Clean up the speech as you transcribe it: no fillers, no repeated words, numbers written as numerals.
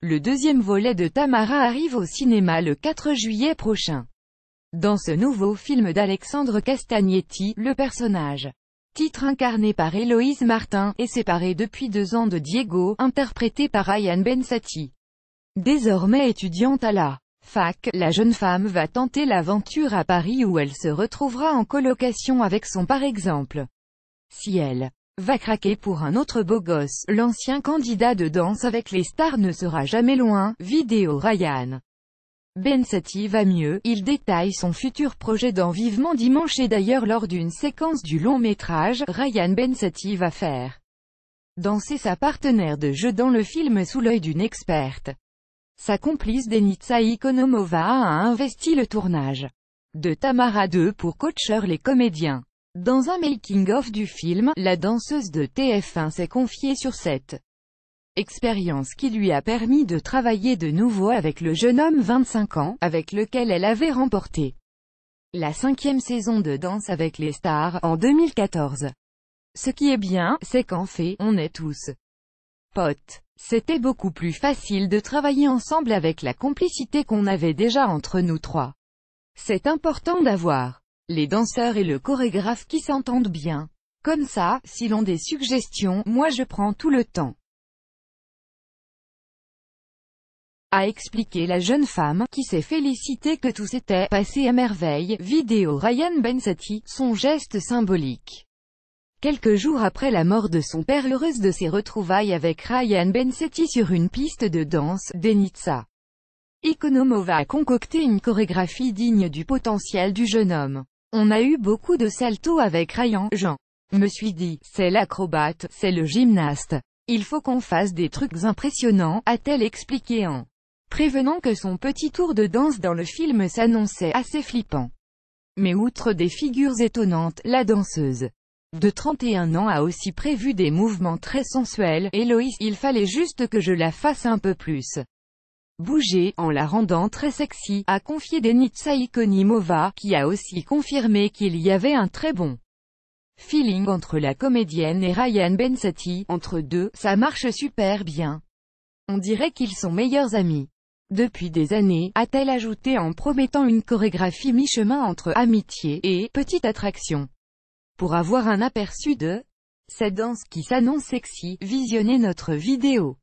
Le deuxième volet de Tamara arrive au cinéma le 4 juillet prochain. Dans ce nouveau film d'Alexandre Castagnetti, le personnage titre incarné par Héloïse Martin, est séparé depuis 2 ans de Diego, interprété par Ryan Bensetti. Désormais étudiante à la fac, la jeune femme va tenter l'aventure à Paris où elle se retrouvera en colocation avec son par exemple. Si elle va craquer pour un autre beau gosse, l'ancien candidat de Danse avec les stars ne sera jamais loin. Vidéo Ryan Bensetti va mieux, il détaille son futur projet dans Vivement Dimanche et d'ailleurs lors d'une séquence du long métrage, Ryan Bensetti va faire danser sa partenaire de jeu dans le film sous l'œil d'une experte. Sa complice Denitsa Ikonomova a investi le tournage de Tamara 2 pour coacher les comédiens. Dans un making-of du film, la danseuse de TF1 s'est confiée sur cette expérience qui lui a permis de travailler de nouveau avec le jeune homme 25 ans, avec lequel elle avait remporté la 5e saison de Danse avec les stars, en 2014. Ce qui est bien, c'est qu'en fait, on est tous potes. C'était beaucoup plus facile de travailler ensemble avec la complicité qu'on avait déjà entre nous trois. C'est important d'avoir les danseurs et le chorégraphe qui s'entendent bien. Comme ça, s'ils ont des suggestions, moi je prends tout le temps. A expliqué la jeune femme, qui s'est félicitée que tout s'était passé à merveille. Vidéo Ryan Bensetti, son geste symbolique. Quelques jours après la mort de son père, heureuse de ses retrouvailles avec Ryan Bensetti sur une piste de danse, Denitsa Ikonomova a concocté une chorégraphie digne du potentiel du jeune homme. On a eu beaucoup de saltos avec Ryan, me suis dit, c'est l'acrobate, c'est le gymnaste. Il faut qu'on fasse des trucs impressionnants, a-t-elle expliqué en prévenant que son petit tour de danse dans le film s'annonçait assez flippant. Mais outre des figures étonnantes, la danseuse de 31 ans a aussi prévu des mouvements très sensuels. Héloïse, il fallait juste que je la fasse un peu plus bouger, en la rendant très sexy, a confié Denitsa Ikonomova, qui a aussi confirmé qu'il y avait un très bon feeling entre la comédienne et Ryan Bensetti. Entre deux, ça marche super bien. On dirait qu'ils sont meilleurs amis depuis des années, a-t-elle ajouté en promettant une chorégraphie mi-chemin entre amitié et petite attraction. Pour avoir un aperçu de cette danse qui s'annonce sexy, visionnez notre vidéo.